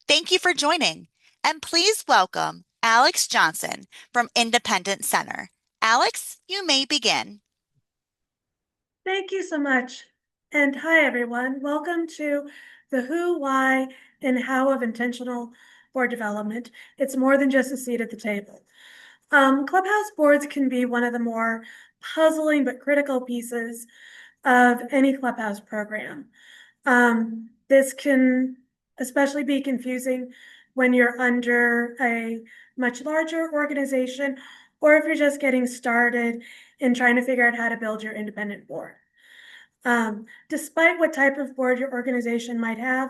Thank you for joining, and please welcome Alex Johnson from Independent Center. Alex, you may begin. Thank you so much. And hi, everyone. Welcome to the who, why, and how of intentional board development. It's more than just a seat at the table. Clubhouse boards can be one of the more puzzling but critical pieces of any Clubhouse program. This can especially be confusing when you're under a much larger organization or if you're just getting started and trying to figure out how to build your independent board. Despite what type of board your organization might have,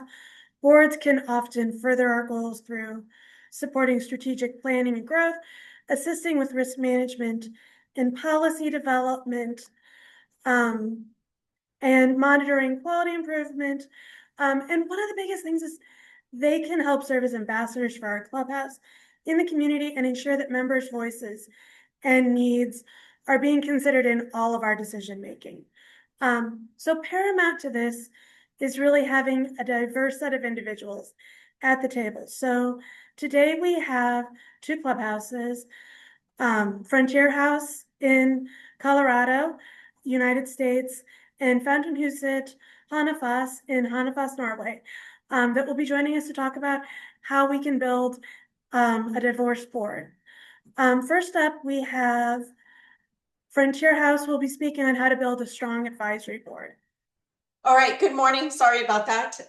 boards can often further our goals through supporting strategic planning and growth, assisting with risk management and policy development, um, and monitoring quality improvement. And one of the biggest things is they can help serve as ambassadors for our clubhouse in the community and ensure that members' voices and needs are being considered in all of our decision making. So paramount to this is really having a diverse set of individuals at the table. So today we have two clubhouses, Frontier House in Colorado, United States, and Fountainhuset Hanafoss in Hanafoss, Norway, that will be joining us to talk about how we can build a divorce board. First up, we have Frontier House will be speaking on how to build a strong advisory board. All right, good morning. Sorry about that.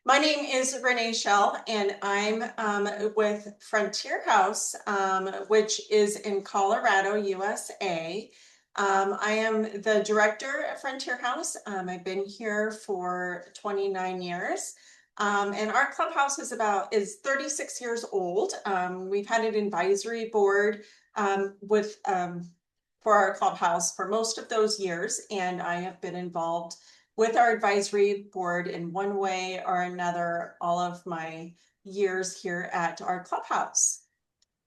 My name is Renee Schell, and I'm with Frontier House, which is in Colorado, USA. I am the director at Frontier House. I've been here for 29 years. And our clubhouse is 36 years old. We've had an advisory board for our clubhouse for most of those years, and I have been involved with our advisory board in one way or another all of my years here at our clubhouse.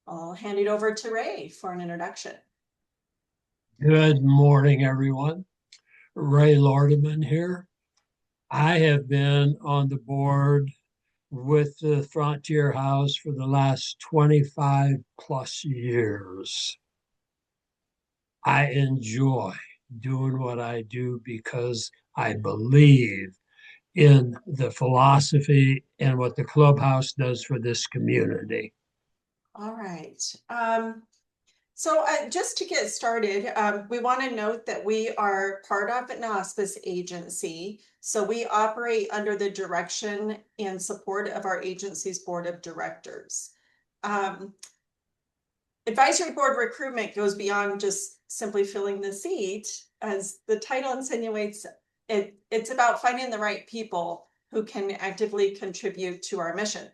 I'll hand it over to Ray for an introduction. Good morning, everyone. Ray Lordeman here. I have been on the board with the Frontier House for the last 25 plus years. I enjoy doing what I do because I believe in the philosophy and what the clubhouse does for this community. All right. So just to get started, we want to note that we are part of an hospice agency. So we operate under the direction and support of our agency's board of directors. Advisory board recruitment goes beyond just simply filling the seat. As the title insinuates, it's about finding the right people who can actively contribute to our mission.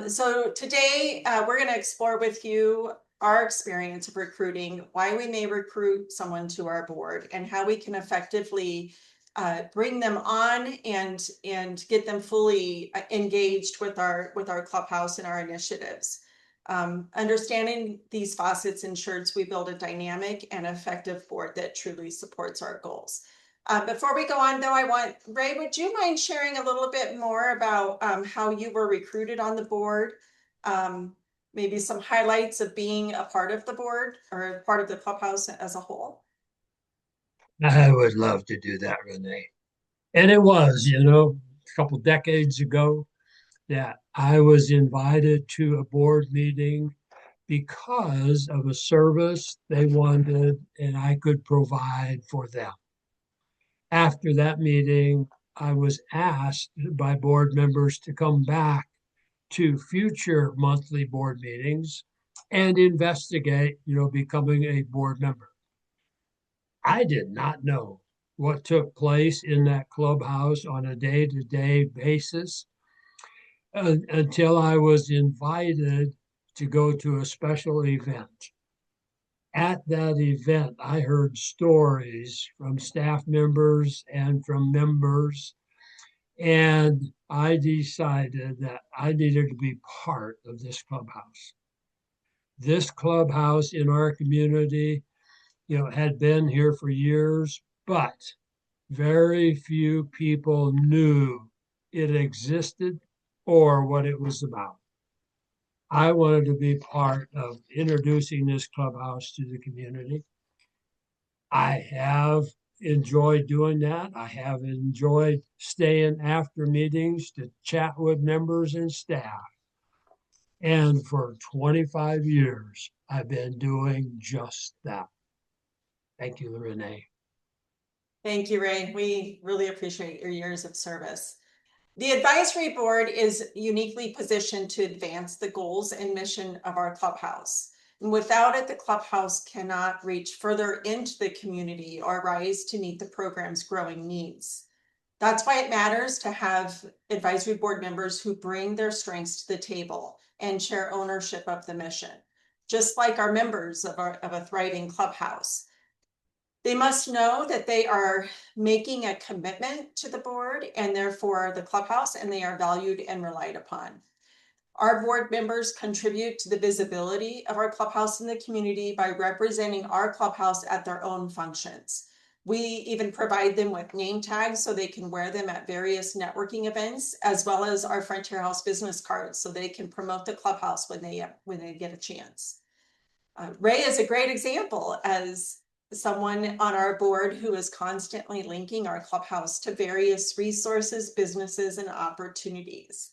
So today we're going to explore with you our experience of recruiting, why we may recruit someone to our board, and how we can effectively bring them on and get them fully engaged with our clubhouse and our initiatives. Understanding these facets ensures we build a dynamic and effective board that truly supports our goals. Before we go on, though, Ray, would you mind sharing a little bit more about how you were recruited on the board? Maybe some highlights of being a part of the board or part of the clubhouse as a whole? I would love to do that, Renee. And it was, a couple decades ago that I was invited to a board meeting because of a service they wanted and I could provide for them. After that meeting, I was asked by board members to come back to future monthly board meetings and investigate, becoming a board member. I did not know what took place in that clubhouse on a day-to-day basis until I was invited to go to a special event. At that event, I heard stories from staff members and from members, and I decided that I needed to be part of this clubhouse. This clubhouse in our community, had been here for years, but very few people knew it existed or what it was about. I wanted to be part of introducing this clubhouse to the community. I have enjoyed doing that. I have enjoyed staying after meetings to chat with members and staff. And for 25 years, I've been doing just that. Thank you, Renee. Thank you, Ray. We really appreciate your years of service. The advisory board is uniquely positioned to advance the goals and mission of our clubhouse. And without it, the clubhouse cannot reach further into the community or rise to meet the program's growing needs. That's why it matters to have advisory board members who bring their strengths to the table and share ownership of the mission, just like our members of a thriving clubhouse. They must know that they are making a commitment to the board and therefore the clubhouse, and they are valued and relied upon. Our board members contribute to the visibility of our clubhouse in the community by representing our clubhouse at their own functions. We even provide them with name tags so they can wear them at various networking events, as well as our Frontier House business cards so they can promote the clubhouse when they get a chance. Ray is a great example as someone on our board who is constantly linking our clubhouse to various resources, businesses, and opportunities.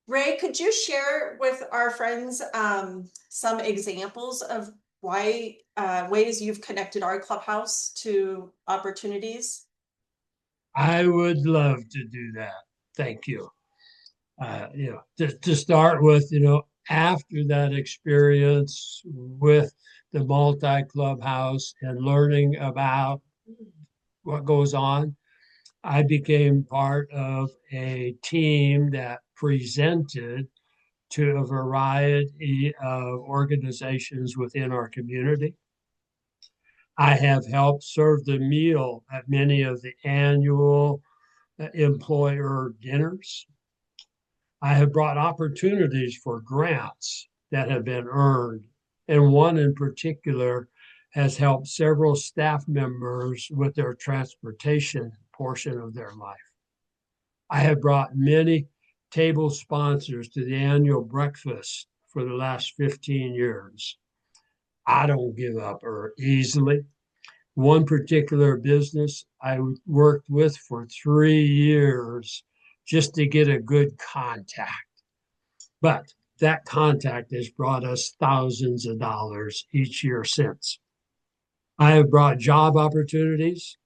Ray, could you share with our friends some examples of ways you've connected our clubhouse to opportunities? I would love to do that. Thank you. To start with, after that experience with the multi clubhouse and learning about what goes on, I became part of a team that presented to a variety of organizations within our community. I have helped serve the meal at many of the annual employer dinners. I have brought opportunities for grants that have been earned, and one in particular has helped several staff members with their transportation portion of their life. I have brought many table sponsors to the annual breakfast for the last 15 years. I don't give up easily. One particular business I worked with for 3 years just to get a good contact. But that contact has brought us thousands of dollars each year since. I have brought job opportunities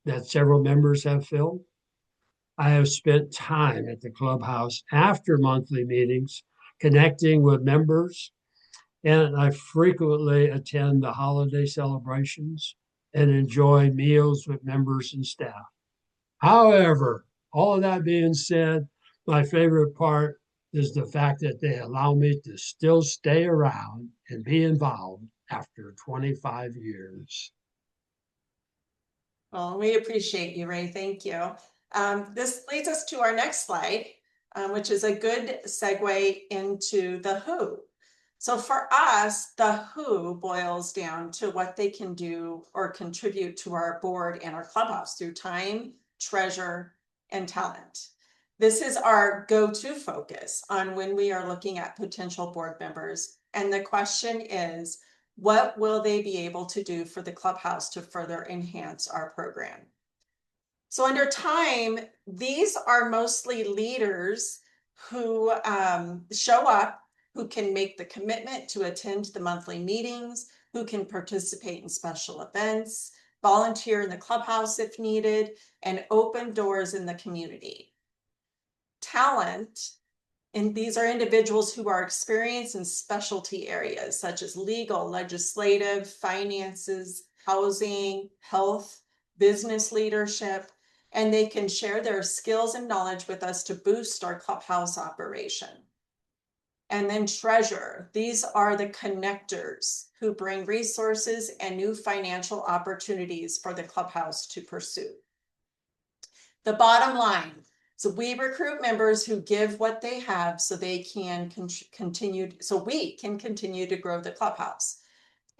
that several members have filled. I have spent time at the clubhouse after monthly meetings, connecting with members, and I frequently attend the holiday celebrations and enjoy meals with members and staff. However, all of that being said, my favorite part is the fact that they allow me to still stay around and be involved after 25 years. Well, we appreciate you, Ray. Thank you. This leads us to our next slide, which is a good segue into the who. So for us, the who boils down to what they can do or contribute to our board and our clubhouse through time, treasure, and talent. This is our go-to focus on when we are looking at potential board members. And the question is, what will they be able to do for the clubhouse to further enhance our program? So under time, these are mostly leaders who show up, who can make the commitment to attend the monthly meetings, who can participate in special events, volunteer in the clubhouse if needed, and open doors in the community. Talent, and these are individuals who are experienced in specialty areas such as legal, legislative, finances, housing, health, business leadership, and they can share their skills and knowledge with us to boost our clubhouse operation. And then treasure, these are the connectors who bring resources and new financial opportunities for the clubhouse to pursue. The bottom line, so we recruit members who give what they have so they can continue, so we can continue to grow the clubhouse.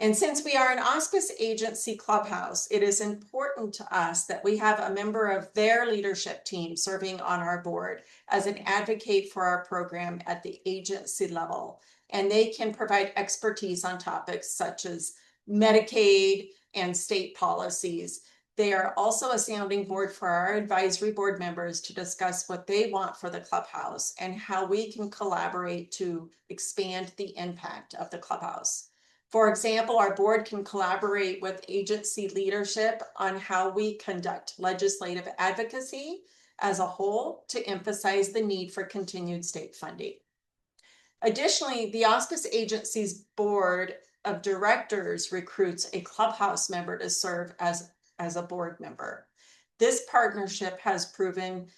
And since we are an auspice agency clubhouse, it is important to us that we have a member of their leadership team serving on our board as an advocate for our program at the agency level. And they can provide expertise on topics such as Medicaid and state policies. They are also a sounding board for our advisory board members to discuss what they want for the clubhouse and how we can collaborate to expand the impact of the clubhouse. For example, our board can collaborate with agency leadership on how we conduct legislative advocacy as a whole to emphasize the need for continued state funding. Additionally, the Auspice Agency's board of directors recruits a clubhouse member to serve as a board member. This partnership has proven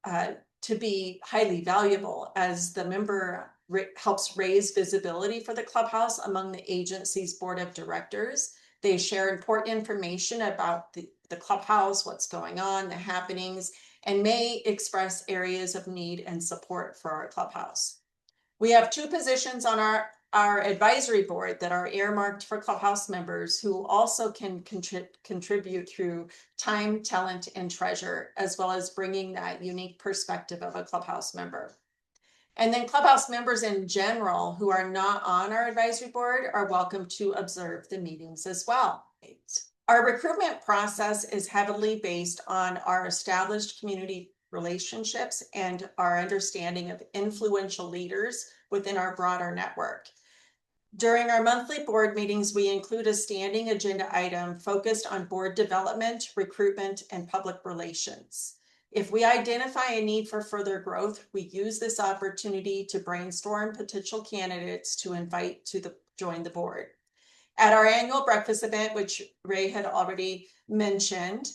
to be highly valuable as the member helps raise visibility for the clubhouse among the agency's board of directors. They share important information about the clubhouse, what's going on, the happenings, and may express areas of need and support for our clubhouse. We have 2 positions on our advisory board that are earmarked for clubhouse members who also can contribute through time, talent, and treasure, as well as bringing that unique perspective of a clubhouse member. And then clubhouse members in general who are not on our advisory board are welcome to observe the meetings as well. Our recruitment process is heavily based on our established community relationships and our understanding of influential leaders within our broader network. During our monthly board meetings, we include a standing agenda item focused on board development, recruitment, and public relations. If we identify a need for further growth, we use this opportunity to brainstorm potential candidates to invite to join the board. At our annual breakfast event, which Ray had already mentioned,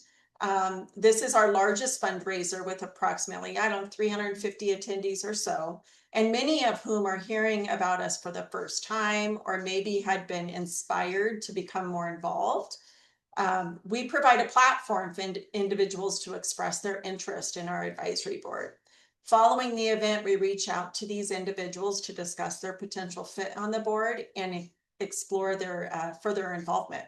this is our largest fundraiser with approximately, 350 attendees or so, and many of whom are hearing about us for the first time or maybe had been inspired to become more involved. We provide a platform for individuals to express their interest in our advisory board. Following the event, we reach out to these individuals to discuss their potential fit on the board and explore their further involvement.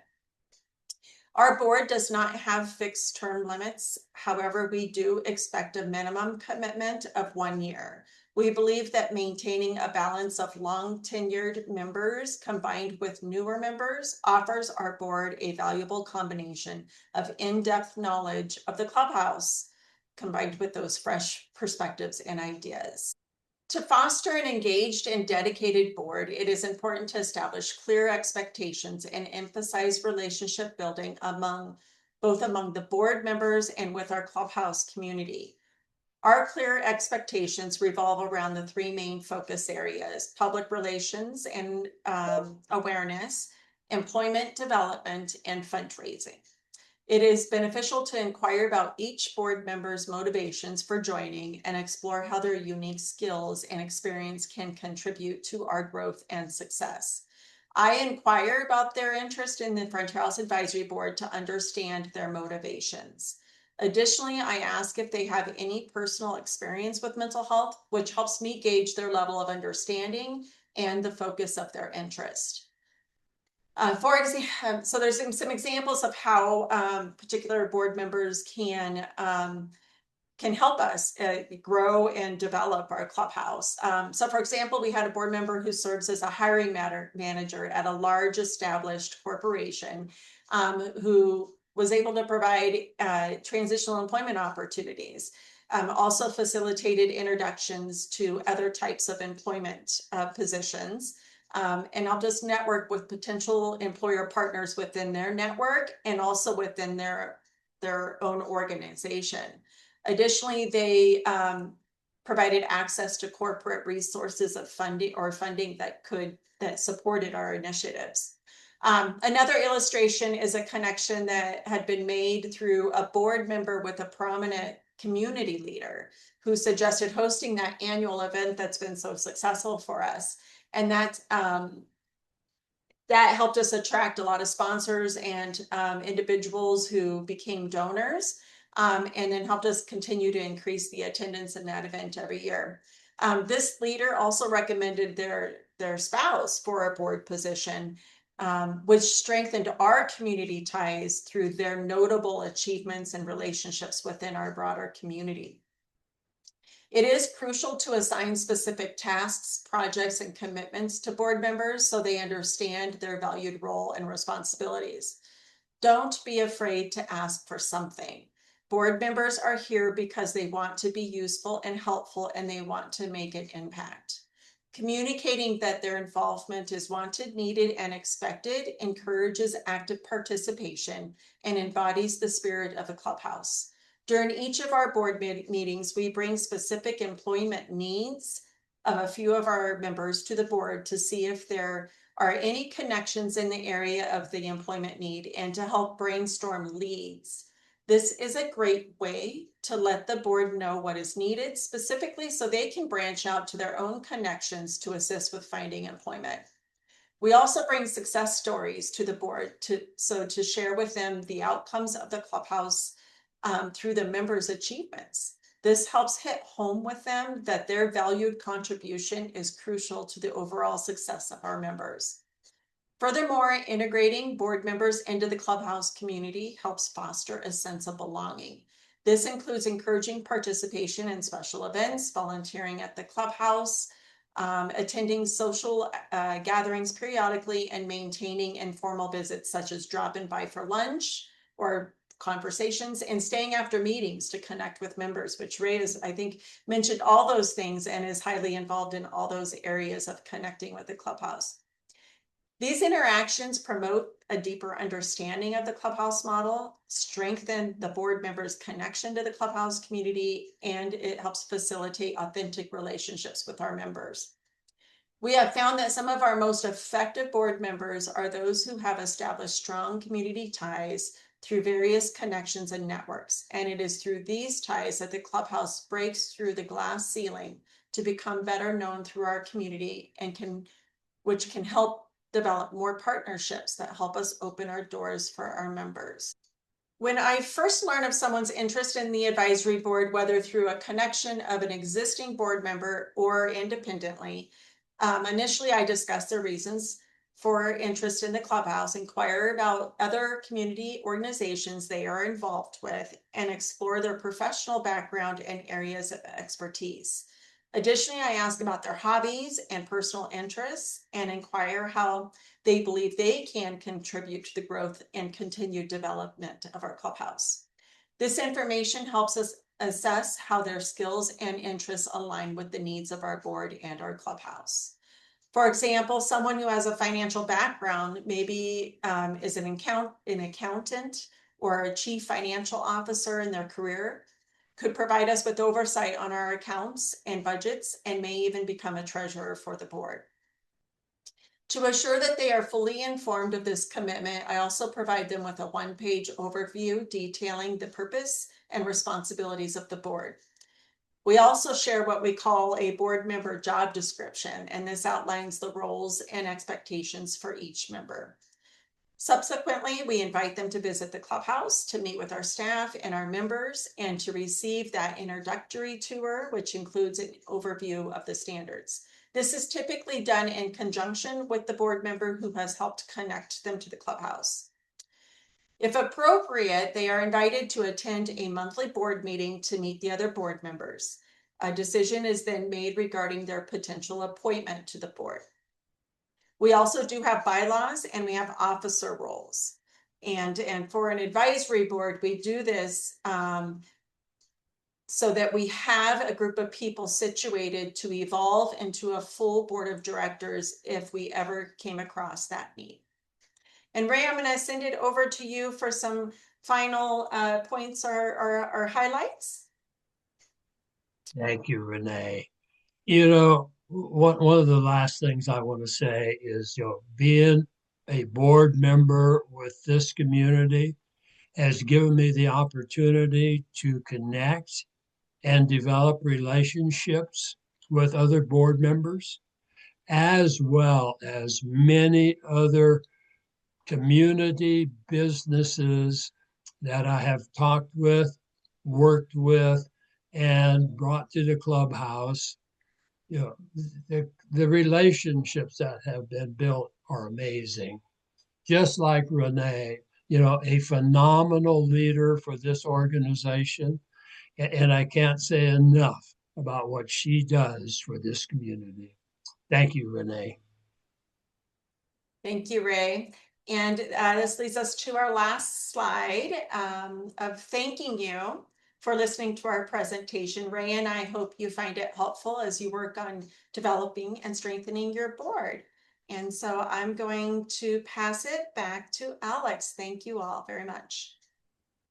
Our board does not have fixed term limits. However, we do expect a minimum commitment of 1 year. We believe that maintaining a balance of long tenured members combined with newer members offers our board a valuable combination of in-depth knowledge of the clubhouse combined with those fresh perspectives and ideas. To foster an engaged and dedicated board, it is important to establish clear expectations and emphasize relationship building both among the board members and with our clubhouse community. Our clear expectations revolve around the 3 main focus areas: public relations and awareness, employment development, and fundraising. It is beneficial to inquire about each board member's motivations for joining and explore how their unique skills and experience can contribute to our growth and success. I inquire about their interest in the Frontier House Advisory Board to understand their motivations. Additionally, I ask if they have any personal experience with mental health, which helps me gauge their level of understanding and the focus of their interest. For example, so there's some examples of how particular board members can help us grow and develop our clubhouse. So for example, we had a board member who serves as a hiring manager at a large established corporation who was able to provide transitional employment opportunities. Also facilitated introductions to other types of employment positions. And I'll just network with potential employer partners within their network and also within their own organization. Additionally, they provided access to corporate resources of funding that supported our initiatives. Another illustration is a connection that had been made through a board member with a prominent community leader who suggested hosting that annual event that's been so successful for us. And that helped us attract a lot of sponsors and individuals who became donors, and then helped us continue to increase the attendance in that event every year. This leader also recommended their spouse for a board position. which strengthened our community ties through their notable achievements and relationships within our broader community. It is crucial to assign specific tasks, projects, and commitments to board members so they understand their valued role and responsibilities. Don't be afraid to ask for something. Board members are here because they want to be useful and helpful, and they want to make an impact. Communicating that their involvement is wanted, needed, and expected encourages active participation and embodies the spirit of a clubhouse. During each of our board meetings, we bring specific employment needs of a few of our members to the board to see if there are any connections in the area of the employment need and to help brainstorm leads. This is a great way to let the board know what is needed specifically so they can branch out to their own connections to assist with finding employment. We also bring success stories to the board to share with them the outcomes of the clubhouse through the members' achievements. This helps hit home with them that their valued contribution is crucial to the overall success of our members. Furthermore, integrating board members into the clubhouse community helps foster a sense of belonging. This includes encouraging participation in special events, volunteering at the clubhouse, attending social gatherings periodically, and maintaining informal visits such as dropping by for lunch or conversations and staying after meetings to connect with members, which Ray has, I think, mentioned all those things and is highly involved in all those areas of connecting with the clubhouse. These interactions promote a deeper understanding of the clubhouse model, strengthen the board members' connection to the clubhouse community, and it helps facilitate authentic relationships with our members. We have found that some of our most effective board members are those who have established strong community ties through various connections and networks. And it is through these ties that the clubhouse breaks through the glass ceiling to become better known through our community and which can help develop more partnerships that help us open our doors for our members. When I first learned of someone's interest in the advisory board, whether through a connection of an existing board member or independently, initially I discussed their reasons for interest in the clubhouse, inquire about other community organizations they are involved with, and explore their professional background and areas of expertise. Additionally, I ask about their hobbies and personal interests and inquire how they believe they can contribute to the growth and continued development of our clubhouse. This information helps us assess how their skills and interests align with the needs of our board and our clubhouse. For example, someone who has a financial background, maybe is an accountant or a chief financial officer in their career, could provide us with oversight on our accounts and budgets and may even become a treasurer for the board. To assure that they are fully informed of this commitment, I also provide them with a one-page overview detailing the purpose and responsibilities of the board. We also share what we call a board member job description, and this outlines the roles and expectations for each member. Subsequently, we invite them to visit the clubhouse to meet with our staff and our members and to receive that introductory tour, which includes an overview of the standards. This is typically done in conjunction with the board member who has helped connect them to the clubhouse. If appropriate, they are invited to attend a monthly board meeting to meet the other board members. A decision is then made regarding their potential appointment to the board. We also do have bylaws and we have officer roles. And for an advisory board, we do this so that we have a group of people situated to evolve into a full board of directors if we ever came across that need. And Ray, I'm going to send it over to you for some final points or highlights. Thank you, Renee. You know, one of the last things I want to say is, being a board member with this community has given me the opportunity to connect and develop relationships with other board members, as well as many other community businesses that I have talked with, worked with, and brought to the clubhouse. You know, the relationships that have been built are amazing. just like Renee, a phenomenal leader for this organization. And I can't say enough about what she does for this community. Thank you, Renee. Thank you, Ray. And this leads us to our last slide of thanking you for listening to our presentation. Ray and I hope you find it helpful as you work on developing and strengthening your board. And so I'm going to pass it back to Alex. Thank you all very much.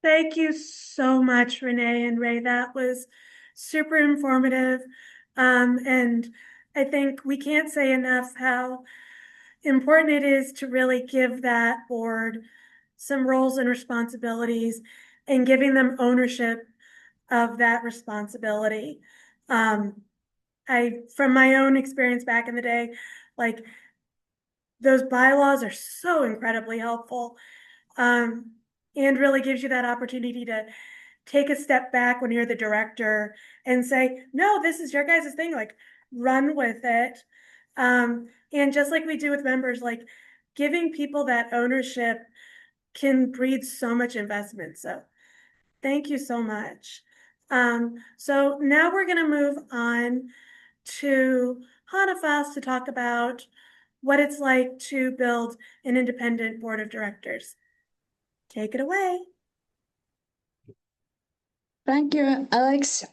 Thank you so much, Renee and Ray. That was super informative. And I think we can't say enough how important it is to really give that board some roles and responsibilities and giving them ownership of that responsibility. From my own experience back in the day, like those bylaws are so incredibly helpful. And really gives you that opportunity to take a step back when you're the director and say, no, this is your guys' thing, like run with it. And just like we do with members, like giving people that ownership can breed so much investment. So thank you so much. So now we're going to move on to Hanafas to talk about what it's like to build an independent board of directors. Take it away. Thank you, Alex.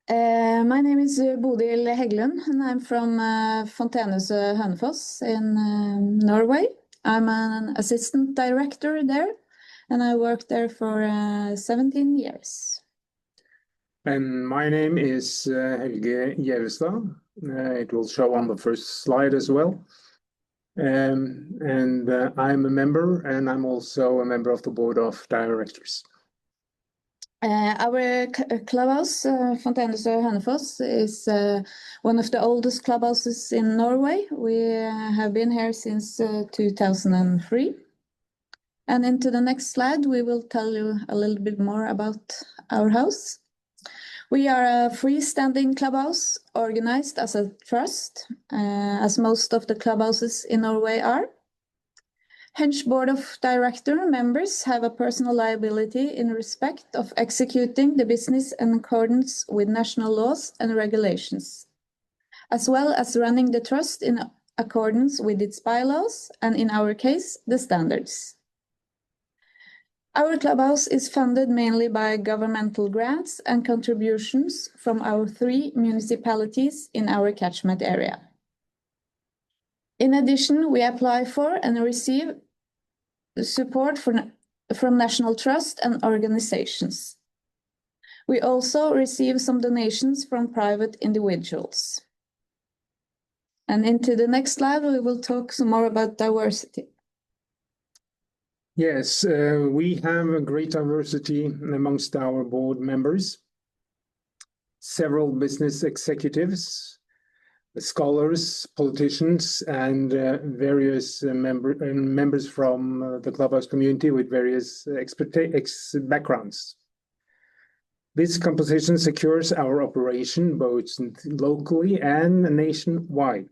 My name is Bodil Heggelund, and I'm from Fontenehuset Hønefoss in Norway. I'm an assistant director there, and I worked there for 17 years. And my name is Helge Gjevestad. It will show on the first slide as well. And I'm a member, and I'm also a member of the board of directors. Our clubhouse, Fontenehuset Hønefoss, is one of the oldest clubhouses in Norway. We have been here since 2003. And into the next slide, we will tell you a little bit more about our house. We are a freestanding clubhouse organized as a trust, as most of the clubhouses in Norway are. Henge Board of Director members have a personal liability in respect of executing the business in accordance with national laws and regulations, as well as running the trust in accordance with its bylaws and, in our case, the standards. Our clubhouse is funded mainly by governmental grants and contributions from our 3 municipalities in our catchment area. In addition, we apply for and receive support from National Trust and organizations. We also receive some donations from private individuals. And into the next slide, we will talk some more about diversity. Yes, we have a great diversity amongst our board members. Several business executives, scholars, politicians, and various members from the clubhouse community with various backgrounds. This composition secures our operation both locally and nationwide.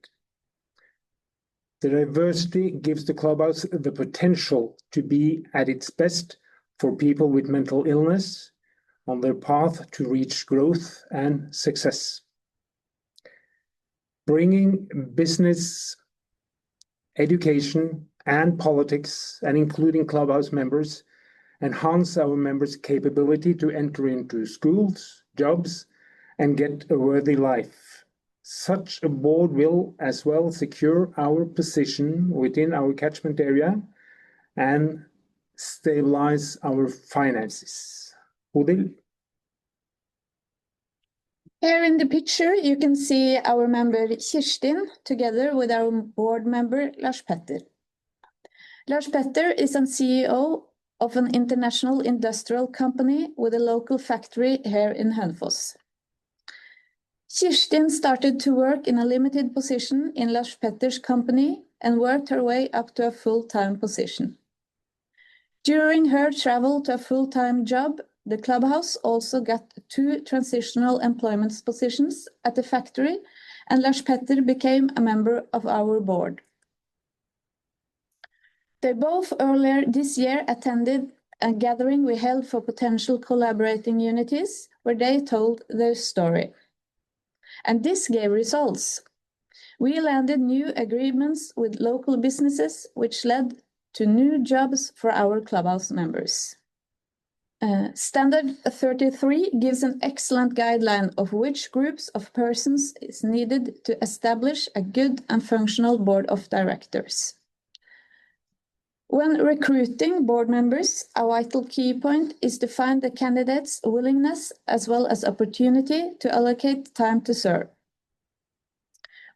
The diversity gives the clubhouse the potential to be at its best for people with mental illness on their path to reach growth and success. Bringing business, education, and politics, and including clubhouse members, enhance our members' capability to enter into schools, jobs, and get a worthy life. Such a board will as well secure our position within our catchment area and stabilize our finances. Bodil? Here in the picture, you can see our member Kirstin together with our board member Lars Petter. Lars Petter is a CEO of an international industrial company with a local factory here in Hønefoss. Kirstin started to work in a limited position in Lars Petter's company and worked her way up to a full-time position. During her travel to a full-time job, the clubhouse also got 2 transitional employment positions at the factory, and Lars Petter became a member of our board. They both earlier this year attended a gathering we held for potential collaborating unities, where they told their story. And this gave results. We landed new agreements with local businesses, which led to new jobs for our clubhouse members. Standard 33 gives an excellent guideline of which groups of persons is needed to establish a good and functional board of directors. When recruiting board members, a vital key point is to find the candidate's willingness as well as opportunity to allocate time to serve.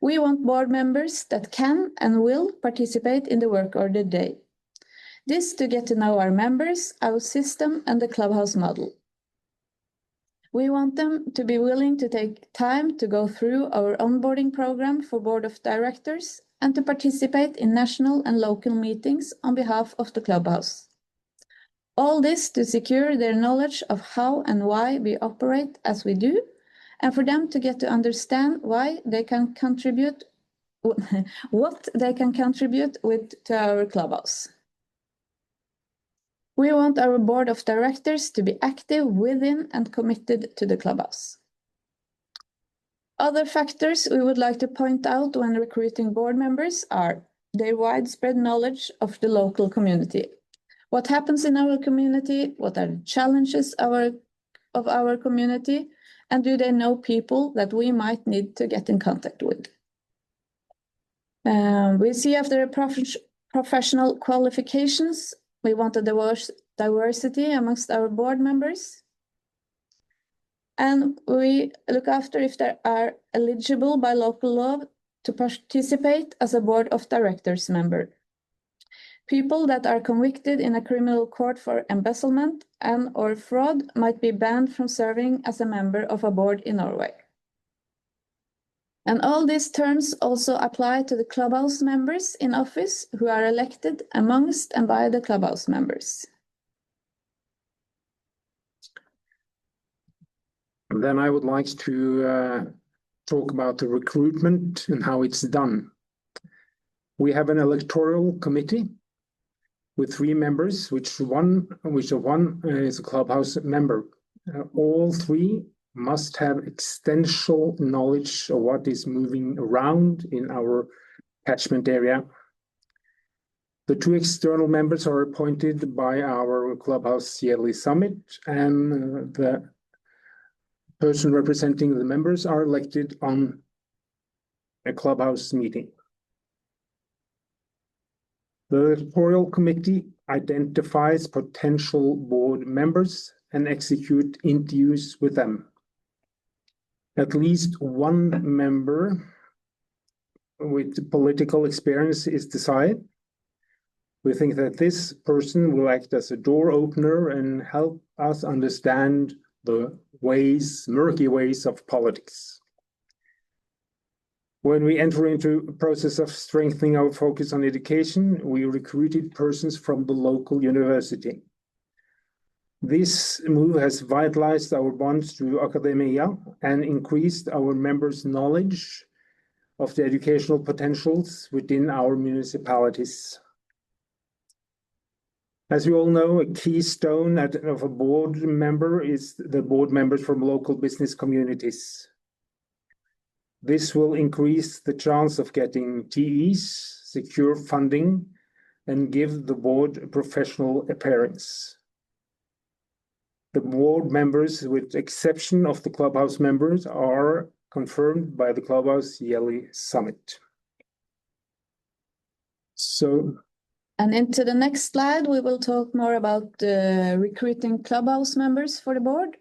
We want board members that can and will participate in the work of the day. This to get to know our members, our system, and the clubhouse model. We want them to be willing to take time to go through our onboarding program for board of directors and to participate in national and local meetings on behalf of the clubhouse. All this to secure their knowledge of how and why we operate as we do, and for them to get to understand why they can contribute, what they can contribute to our clubhouse. We want our board of directors to be active within and committed to the clubhouse. Other factors we would like to point out when recruiting board members are their widespread knowledge of the local community. What happens in our community? What are the challenges of our community? And do they know people that we might need to get in contact with? We see after professional qualifications, we want a diversity amongst our board members. And we look after if they are eligible by local law to participate as a board of directors member. People that are convicted in a criminal court for embezzlement and/or fraud might be banned from serving as a member of a board in Norway. And all these terms also apply to the clubhouse members in office who are elected amongst and by the clubhouse members. Then I would like to talk about the recruitment and how it's done. We have an electoral committee with 3 members, which one is a clubhouse member. All 3 must have extensive knowledge of what is moving around in our catchment area. The 2 external members are appointed by our clubhouse yearly summit, and the person representing the members are elected on a clubhouse meeting. The electoral committee identifies potential board members and execute interviews with them. At least 1 member with political experience is desired. We think that this person will act as a door opener and help us understand the murky ways of politics. When we enter into a process of strengthening our focus on education, we recruited persons from the local university. This move has vitalized our bonds to academia and increased our members' knowledge of the educational potentials within our municipalities. As you all know, a keystone of a board member is the board members from local business communities. This will increase the chance of getting TEs, secure funding, and give the board a professional appearance. The board members, with the exception of the clubhouse members, are confirmed by the clubhouse yearly summit. And into the next slide, we will talk more about recruiting clubhouse members for the board.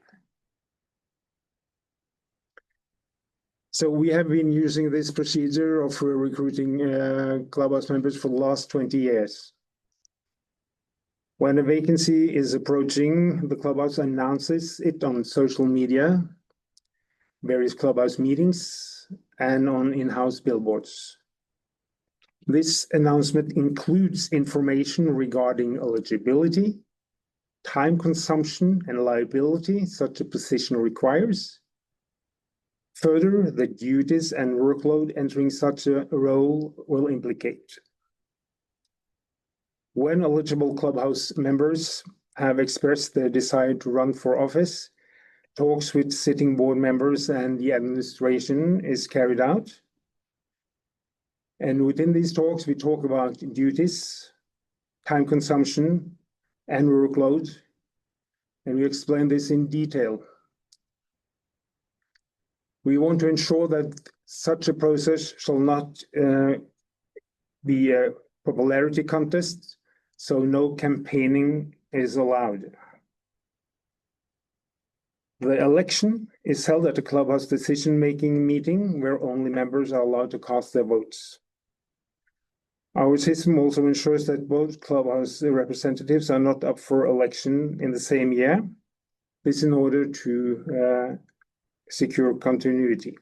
So we have been using this procedure of recruiting clubhouse members for the last 20 years. When a vacancy is approaching, the clubhouse announces it on social media, various clubhouse meetings, and on in-house billboards. This announcement includes information regarding eligibility, time consumption, and liability such a position requires. Further, the duties and workload entering such a role will implicate. When eligible clubhouse members have expressed their desire to run for office, talks with sitting board members and the administration is carried out. And within these talks, we talk about duties, time consumption, and workload, and we explain this in detail. We want to ensure that such a process shall not be a popularity contest, so no campaigning is allowed. The election is held at a clubhouse decision-making meeting where only members are allowed to cast their votes. Our system also ensures that both clubhouse representatives are not up for election in the same year. This in order to secure continuity.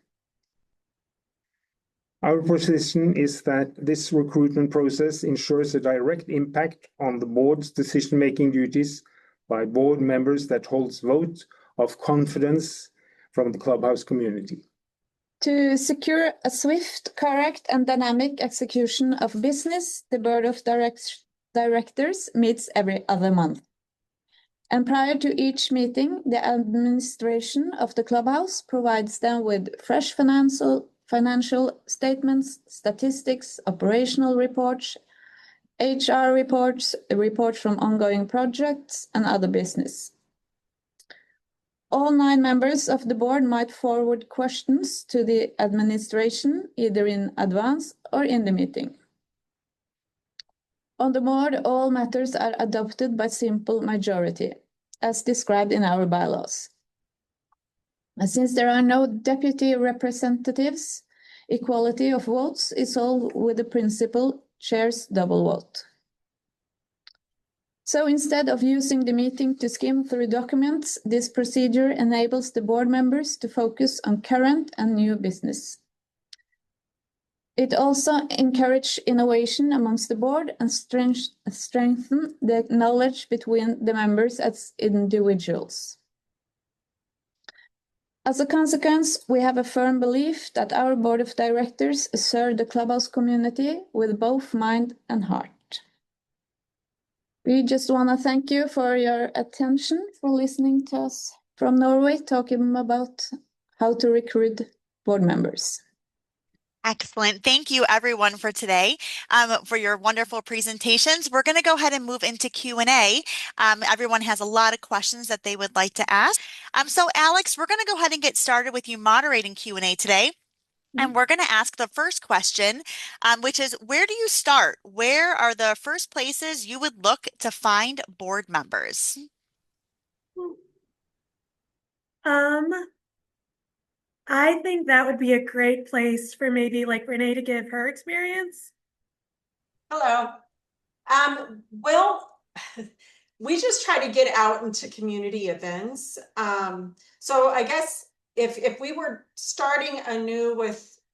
Our position is that this recruitment process ensures a direct impact on the board's decision-making duties by board members that holds vote of confidence from the clubhouse community. To secure a swift, correct, and dynamic execution of business, the Board of Directors meets every other month. And prior to each meeting, the administration of the clubhouse provides them with fresh financial statements, statistics, operational reports, HR reports, reports from ongoing projects, and other business. All 9 members of the board might forward questions to the administration, either in advance or in the meeting. On the board, all matters are adopted by simple majority, as described in our bylaws. And since there are no deputy representatives, equality of votes is all with the principle chairs double vote. So instead of using the meeting to skim through documents, this procedure enables the board members to focus on current and new business. It also encourages innovation amongst the board and strengthen the knowledge between the members as individuals. As a consequence, we have a firm belief that our board of directors serve the clubhouse community with both mind and heart. We just want to thank you for your attention, for listening to us from Norway, talking about how to recruit board members. Excellent. Thank you, everyone, for today, for your wonderful presentations. We're going to go ahead and move into Q&A. Everyone has a lot of questions that they would like to ask. So, Alex, we're going to go ahead and get started with you moderating Q&A today. And we're going to ask the first question, which is, where do you start? Where are the first places you would look to find board members? I think that would be a great place for maybe like Renee to give her experience. Hello. Well, we just try to get out into community events. So I guess if we were starting anew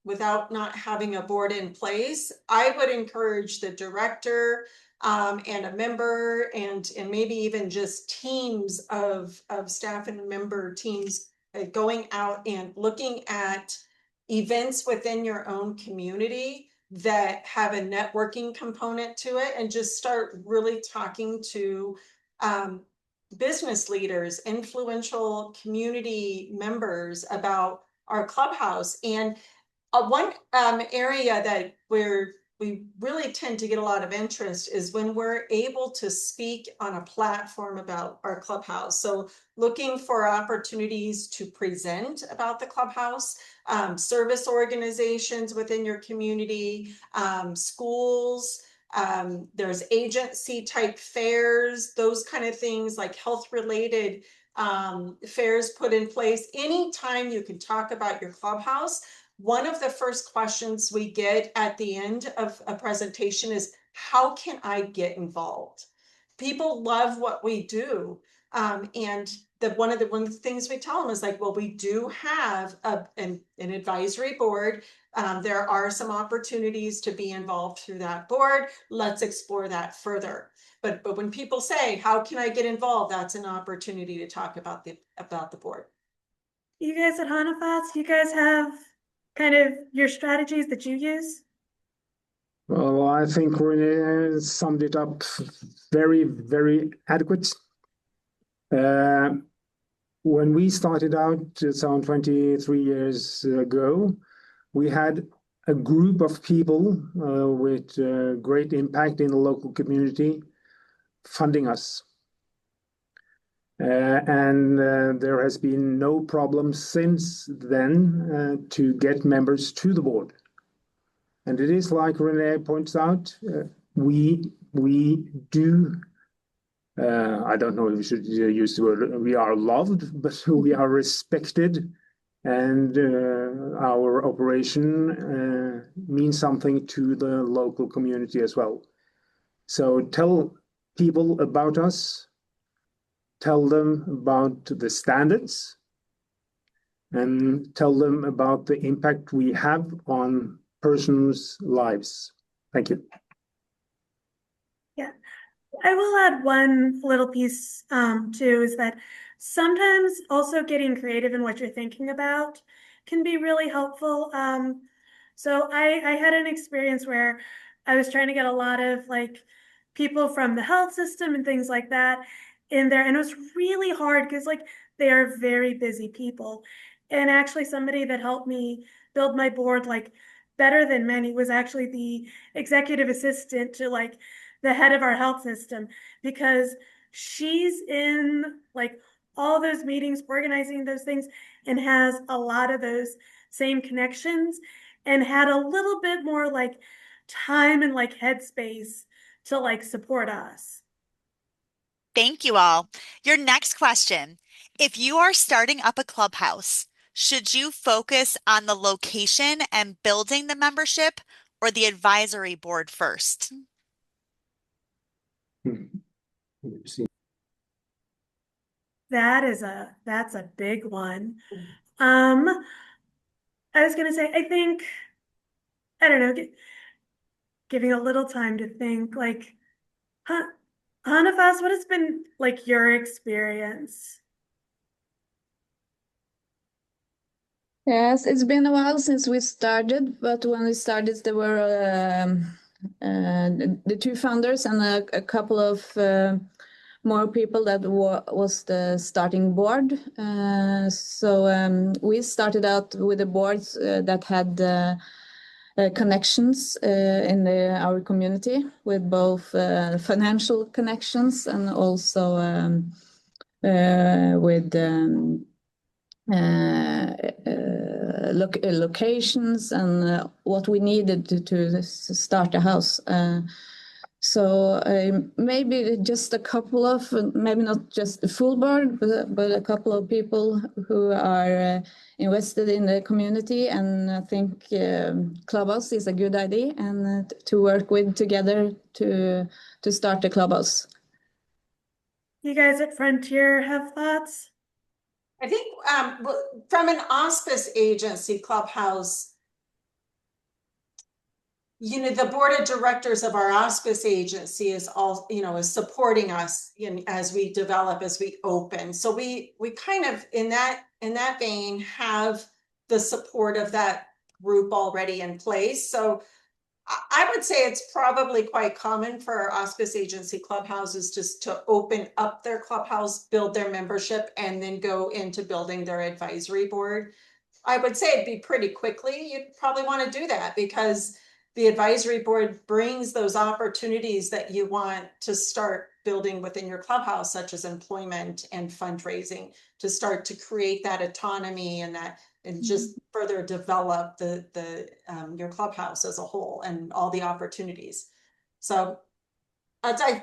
without not having a board in place, I would encourage the director and a member and maybe even just teams of staff and member teams going out and looking at events within your own community that have a networking component to it, and just start really talking to business leaders, influential community members about our clubhouse. And one area that we really tend to get a lot of interest is when we're able to speak on a platform about our clubhouse. So looking for opportunities to present about the clubhouse, service organizations within your community, schools, there's agency type fairs, those kind of things, like health related fairs put in place. Anytime you can talk about your clubhouse, one of the first questions we get at the end of a presentation is, how can I get involved? People love what we do. And one of the things we tell them is like, well, we do have an advisory board. There are some opportunities to be involved through that board. Let's explore that further. But when people say, how can I get involved? That's an opportunity to talk about the board. You guys at Hanafots, you guys have kind of your strategies that you use? Well, I think Renee summed it up very, very adequate. When we started out some 23 years ago, we had a group of people with great impact in the local community funding us. And there has been no problem since then to get members to the board. And it is like Renee points out, we do, I don't know if we should use the word, we are loved, but we are respected. And our operation means something to the local community as well. So tell people about us, tell them about the standards, and tell them about the impact we have on persons' lives. Thank you. Yeah, I will add one little piece too, is that sometimes also getting creative in what you're thinking about can be really helpful. So I had an experience where I was trying to get a lot of like people from the health system and things like that in there, and it was really hard because like they are very busy people. And actually somebody that helped me build my board like better than many was actually the executive assistant to like the head of our health system, because she's in like all those meetings, organizing those things, and has a lot of those same connections, and had a little bit more like time and like headspace to like support us. Thank you all. Your next question. If you are starting up a clubhouse, should you focus on the location and building the membership or the advisory board first? That's a big one. I was gonna say, I think, I don't know, giving a little time to think, like, huh, Hanafas, what has been like your experience? Yes, it's been a while since we started, but when we started, there were the two founders and a couple of more people that was the starting board. So we started out with a board that had connections in our community, with both financial connections and also with locations and what we needed to start a house. So maybe just a couple of, maybe not just the full board, but a couple of people who are invested in the community. And I think Clubhouse is a good idea, and to work with together to start the Clubhouse. You guys at Frontier have thoughts? I think from an hospice agency clubhouse, the board of directors of our hospice agency is all, is supporting us as we develop, as we open. So we kind of in that vein have the support of that group already in place. So I would say it's probably quite common for our hospice agency clubhouses just to open up their clubhouse, build their membership, and then go into building their advisory board. I would say it'd be pretty quickly. You'd probably want to do that because the advisory board brings those opportunities that you want to start building within your clubhouse, such as employment and fundraising, to start to create that autonomy and that, and just further develop the your clubhouse as a whole and all the opportunities. So I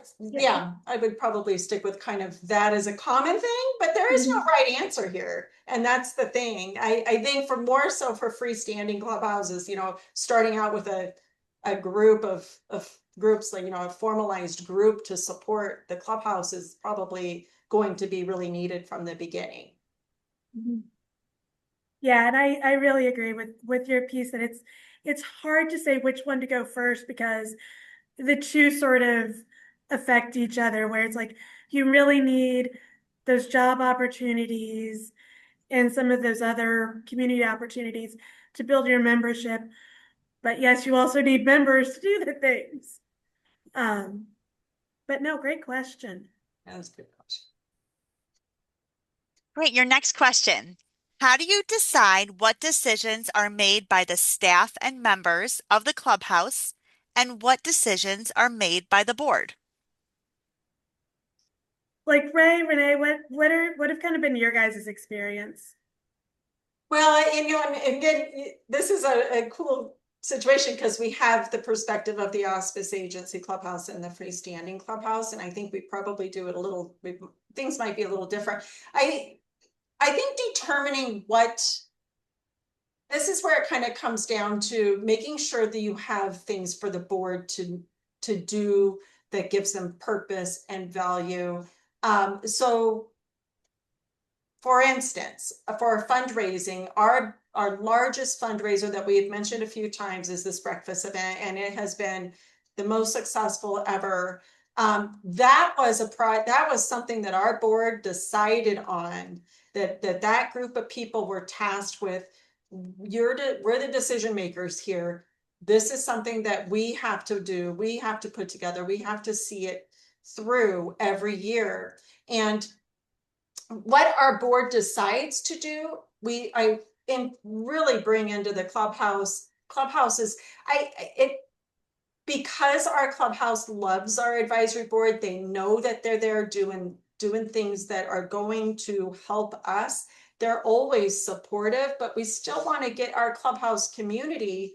would probably stick with kind of that as a common thing, but there is no right answer here. And that's the thing. I think for more so for freestanding clubhouses, starting out with a group of groups, like, a formalized group to support the clubhouse is probably going to be really needed from the beginning. Yeah, and I really agree with your piece that it's hard to say which one to go first, because the two sort of affect each other, where it's like you really need those job opportunities and some of those other community opportunities to build your membership. But yes, you also need members to do the things. But no, great question. That was a good question. Great. Your next question. How do you decide what decisions are made by the staff and members of the clubhouse and what decisions are made by the board? Like Renee, what have kind of been your guys' experience? Well, and, you know, and again, this is a cool situation because we have the perspective of the Auspice Agency Clubhouse and the freestanding clubhouse, and I think we probably do it a little. Things might be a little different. I think determining what. This is where it kind of comes down to making sure that you have things for the board to do that gives them purpose and value. So for instance, for fundraising, our largest fundraiser that we have mentioned a few times is this breakfast event, and it has been the most successful ever. That was something that our board decided on, that group of people were tasked with. We're the decision makers here. This is something that we have to do. We have to put together. We have to see it through every year. And what our board decides to do, I really bring into the clubhouses. Because our clubhouse loves our advisory board, they know that they're there doing things that are going to help us. They're always supportive, but we still want to get our clubhouse community,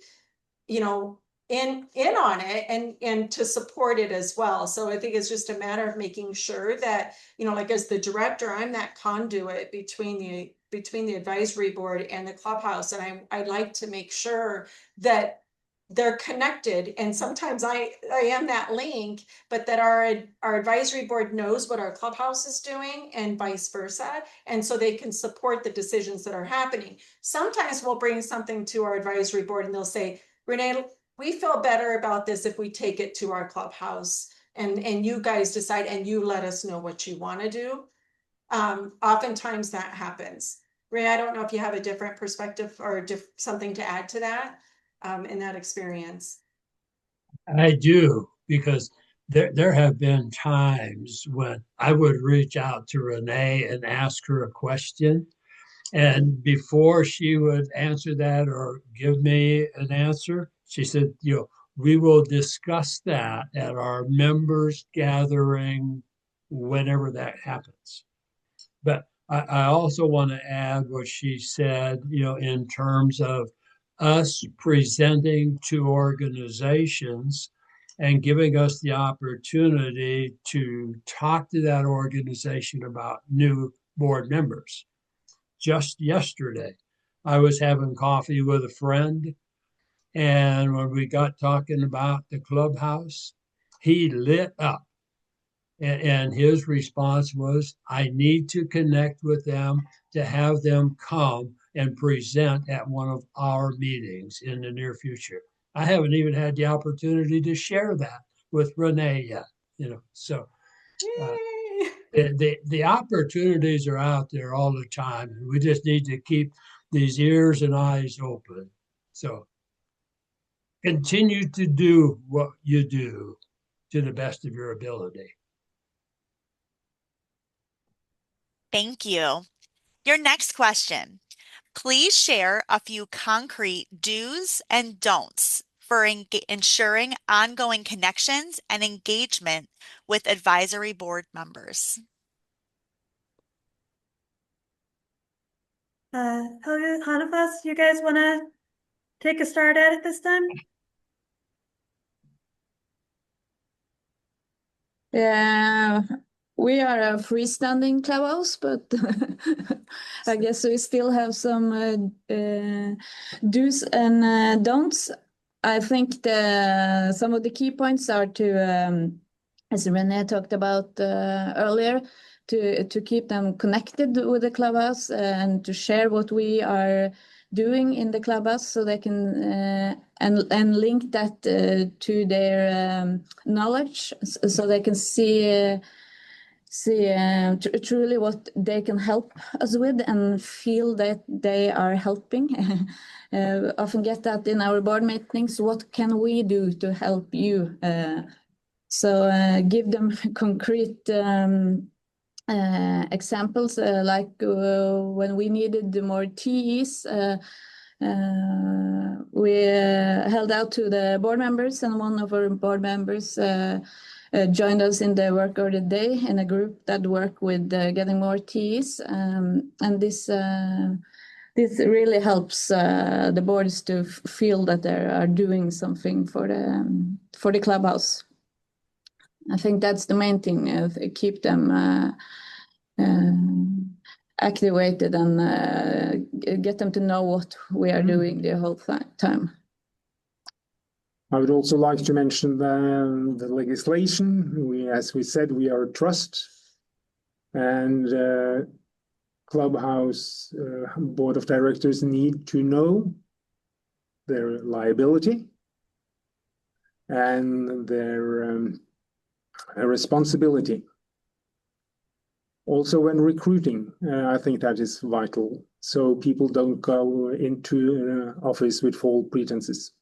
you know, in on it and to support it as well. So I think it's just a matter of making sure that, you know, like as the director, I'm that conduit between the advisory board and the clubhouse, and I like to make sure that they're connected. And sometimes I am that link, but that our advisory board knows what our clubhouse is doing and vice versa, and so they can support the decisions that are happening. Sometimes we'll bring something to our advisory board and they'll say, Renee, we feel better about this if we take it to our clubhouse and you guys decide and you let us know what you want to do. Oftentimes that happens. Renee, I don't know if you have a different perspective or something to add to that in that experience. I do, because there have been times when I would reach out to Renee and ask her a question. And before she would answer that or give me an answer, she said, you know, we will discuss that at our members gathering whenever that happens. But I also want to add what she said, you know, in terms of us presenting to organizations and giving us the opportunity to talk to that organization about new board members. Just yesterday, I was having coffee with a friend, and when we got talking about the clubhouse, he lit up. And his response was, I need to connect with them to have them come and present at one of our meetings in the near future. I haven't even had the opportunity to share that with Renee yet, you know. So the opportunities are out there all the time. We just need to keep these ears and eyes open. So continue to do what you do to the best of your ability. Thank you. Your next question. Please share a few concrete do's and don'ts for ensuring ongoing connections and engagement with advisory board members. Helga, Hanifas, you guys want to take a start at it this time? Yeah, we are a freestanding clubhouse, but I guess we still have some do's and don'ts. I think some of the key points are to, as Renee talked about earlier, to keep them connected with the clubhouse and to share what we are doing in the clubhouse, so they can and link that to their knowledge, so they can see see truly what they can help us with and feel that they are helping. Often get that in our board meetings. What can we do to help you? So give them concrete examples, like when we needed more TEs, we held out to the board members, and one of our board members joined us in the work of the day in a group that work with getting more TEs, and this really helps the boards to feel that they are doing something for the clubhouse. I think that's the main thing, keep them activated and get them to know what we are doing the whole time. I would also like to mention the legislation. As we said, we are a trust, and Clubhouse board of directors need to know their liability and their responsibility. Also, when recruiting, I think that is vital, so people don't go into office with false pretenses.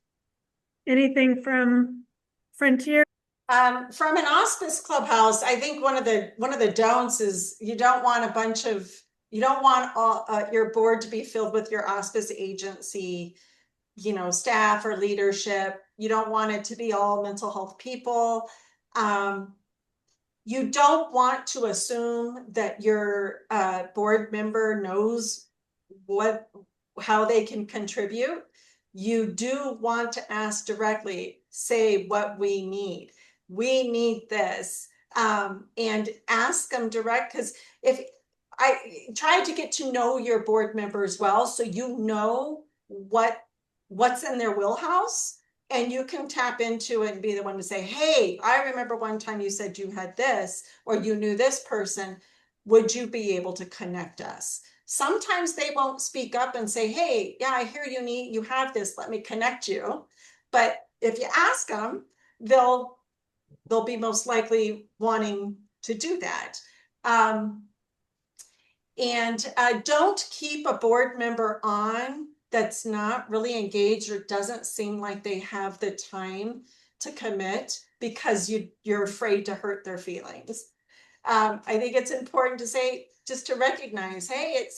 Anything from Frontier? From an hospice clubhouse, I think one of the don'ts is you don't want all, your board to be filled with your hospice agency, staff or leadership. You don't want it to be all mental health people. You don't want to assume that your board member knows how they can contribute. You do want to ask directly, say what we need. We need this, and ask them direct, because if I try to get to know your board members well, so you know what's in their wheelhouse, and you can tap into it and be the one to say, hey, I remember one time you said you had this, or you knew this person. Would you be able to connect us? Sometimes they won't speak up and say, hey, yeah, I hear you have this, let me connect you. But if you ask them, they'll be most likely wanting to do that. And don't keep a board member on that's not really engaged or doesn't seem like they have the time to commit because you're afraid to hurt their feelings. I think it's important to say, just to recognize, hey,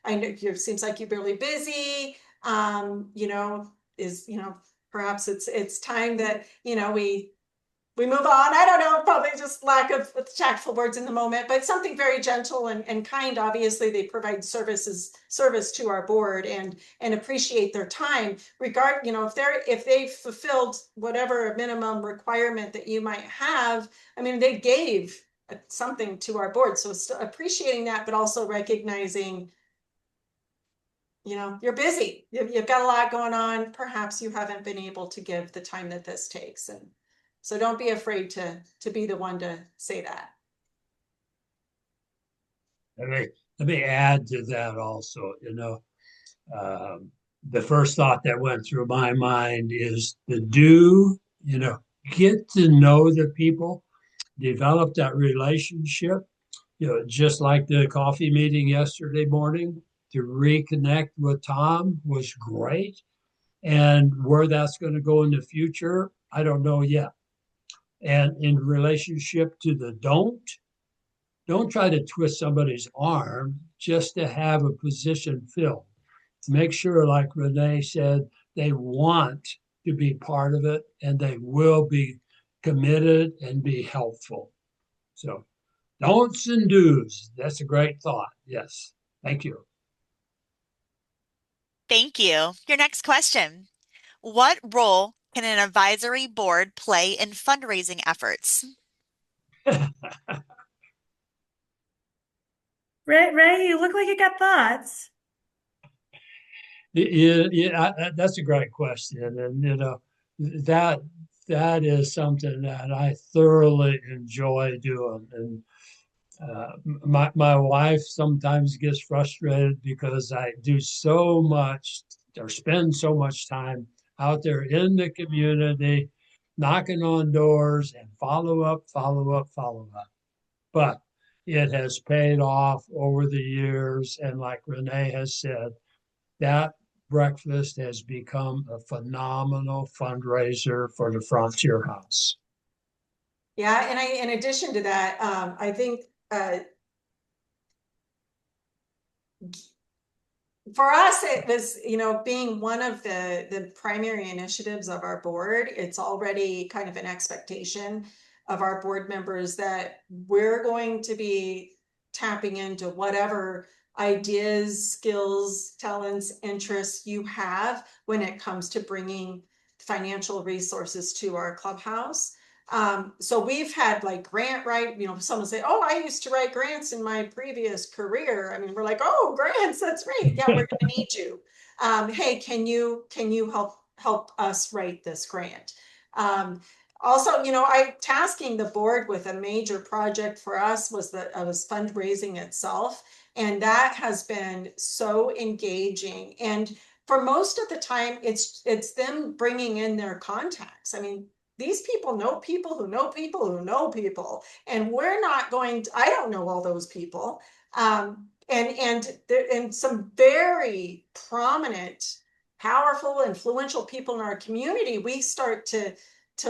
I know it seems like you're really busy. Perhaps it's time that, we move on. I don't know, probably just lack of tactful words in the moment, but something very gentle and kind. Obviously, they provide service to our board and appreciate their time. If they've fulfilled whatever minimum requirement that you might have, I mean, they gave something to our board. So still appreciating that, but also recognizing, you're busy. You've got a lot going on. Perhaps you haven't been able to give the time that this takes. And so don't be afraid to be the one to say that. Let me add to that also. The first thought that went through my mind is get to know the people, develop that relationship. Just like the coffee meeting yesterday morning, to reconnect with Tom was great. And where that's going to go in the future, I don't know yet. And in relationship to the don't try to twist somebody's arm just to have a position filled. Make sure, like Renee said, they want to be part of it and they will be committed and be helpful. So don'ts and do's. That's a great thought. Yes. Thank you. Thank you. Your next question. What role can an advisory board play in fundraising efforts? Ray, you look like you got thoughts. That's a great question, and that is something that I thoroughly enjoy doing. And my wife sometimes gets frustrated because I do so much or spend so much time out there in the community, knocking on doors and follow up. But it has paid off over the years. And like Renee has said, that breakfast has become a phenomenal fundraiser for the Frontier House. Yeah, and in addition to that, I think for us, it was, being one of the primary initiatives of our board. It's already kind of an expectation of our board members that we're going to be tapping into whatever ideas, skills, talents, interests you have when it comes to bringing financial resources to our clubhouse. So we've had like grant write, someone say, "Oh, I used to write grants in my previous career." I mean, we're like, "Oh, grants, that's great. Yeah, we're gonna need you. Hey, can you help us write this grant?" Also, I tasking the board with a major project for us was fundraising itself. And that has been so engaging. And for most of the time, it's them bringing in their contacts. I mean, these people know people who know people who know people, and we're not going to, I don't know all those people. And some very prominent, powerful, influential people in our community, we start to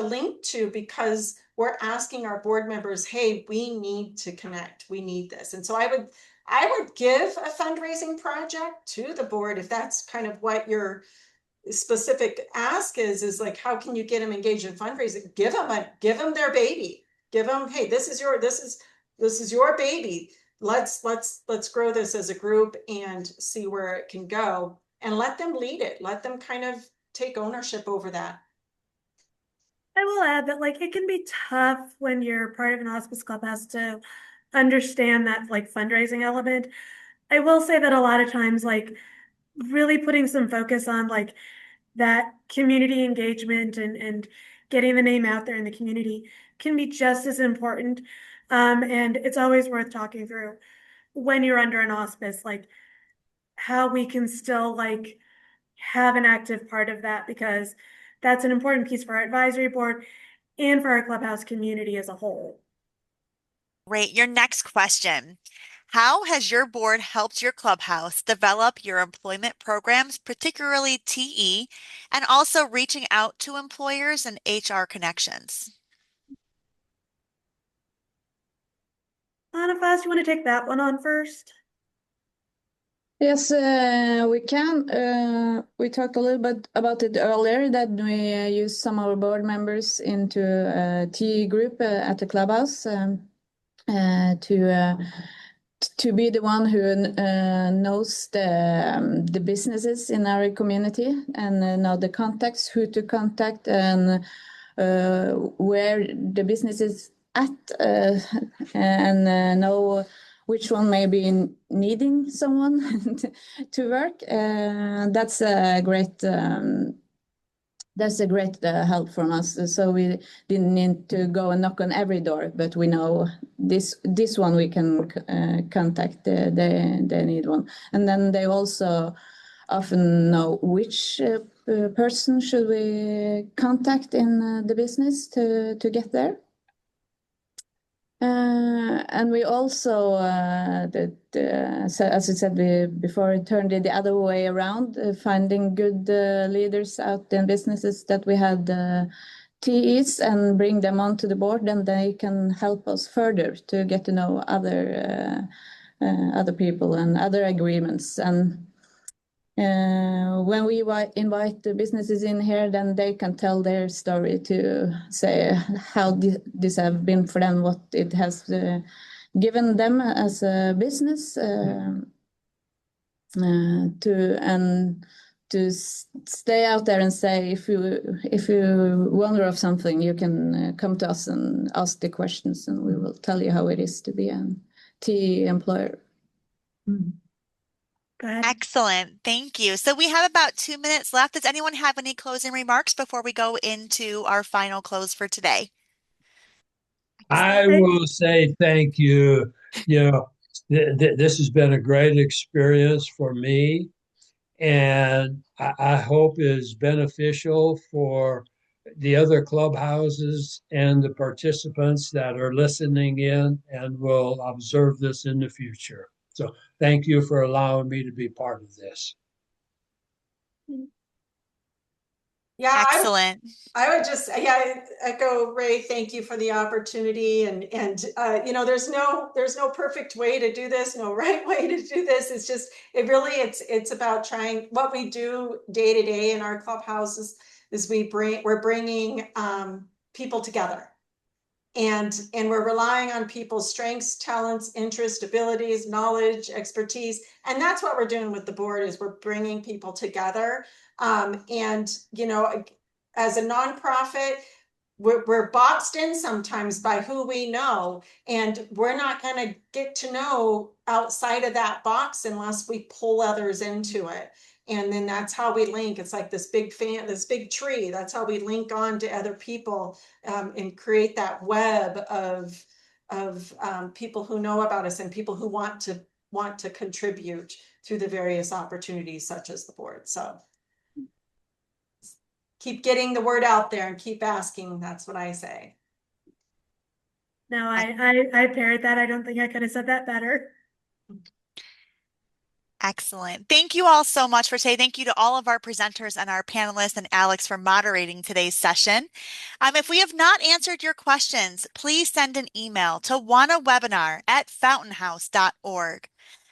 link to because we're asking our board members, hey, we need to connect. We need this. And so I would give a fundraising project to the board if that's kind of what your specific ask is like, how can you get them engaged in fundraising? Give them their baby. Give them, hey, this is your baby. Let's grow this as a group and see where it can go, and let them lead it. Let them kind of take ownership over that. I will add that like it can be tough when you're part of an hospice clubhouse to understand that like fundraising element. I will say that a lot of times like really putting some focus on like that community engagement and getting the name out there in the community can be just as important. And it's always worth talking through when you're under an auspice, like how we can still like have an active part of that, because that's an important piece for our advisory board and for our clubhouse community as a whole. Great. Your next question. How has your board helped your clubhouse develop your employment programs, particularly TE, and also reaching out to employers and HR connections? Anna Foss, you want to take that one on first? Yes, we can. We talked a little bit about it earlier that we use some of our board members into a TE group at the clubhouse to be the one who knows the businesses in our community and know the contacts, who to contact, and where the business is at, and know which one may be needing someone to work. That's a great help from us. So we didn't need to go and knock on every door, but we know this one we can contact. They need one, and then they also often know which person should we contact in the business to get there. And we also, so as I said before, turned it the other way around, finding good leaders out in businesses that we had TEs and bring them onto the board, and they can help us further to get to know other people and other agreements. And when we invite the businesses in here, then they can tell their story to say how this have been for them, what it has given them as a business, to stay out there and say, if you wonder of something, you can come to us and ask the questions, and we will tell you how it is to be a TE employer. Go ahead. Excellent. Thank you. So we have about 2 minutes left. Does anyone have any closing remarks before we go into our final close for today? I will say thank you. This has been a great experience for me, and I hope is beneficial for the other clubhouses and the participants that are listening in and will observe this in the future. So thank you for allowing me to be part of this. Yeah, Excellent. I would just, yeah, echo Ray. Thank you for the opportunity. And you know, there's no perfect way to do this, no right way to do this. It's just, it's about trying what we do day to day in our clubhouses is we're bringing people together. And we're relying on people's strengths, talents, interests, abilities, knowledge, expertise. And that's what we're doing with the board is we're bringing people together. And, you know, as a nonprofit, we're boxed in sometimes by who we know, and we're not going to get to know outside of that box unless we pull others into it. And then that's how we link. It's like this big tree. That's how we link on to other people and create that web of people who know about us and people who want to contribute through the various opportunities such as the board. So keep getting the word out there and keep asking. That's what I say. No, I parrot that. I don't think I could have said that better. Excellent. Thank you all so much for today. Thank you to all of our presenters and our panelists and Alex for moderating today's session. If we have not answered your questions, please send an email to wanawebinar@fountainhouse.org.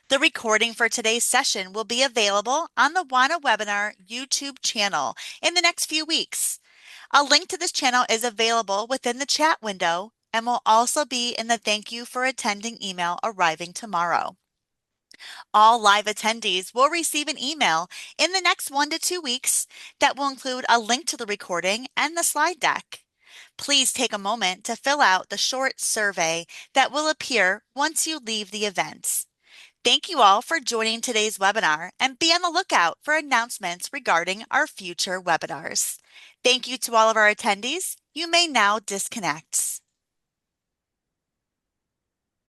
The recording for today's session will be available on the Wana Webinar YouTube channel in the next few weeks. A link to this channel is available within the chat window and will also be in the thank you for attending email arriving tomorrow. All live attendees will receive an email in the next 1 to 2 weeks that will include a link to the recording and the slide deck. Please take a moment to fill out the short survey that will appear once you leave the event. Thank you all for joining today's webinar and be on the lookout for announcements regarding our future webinars. Thank you to all of our attendees. You may now disconnect.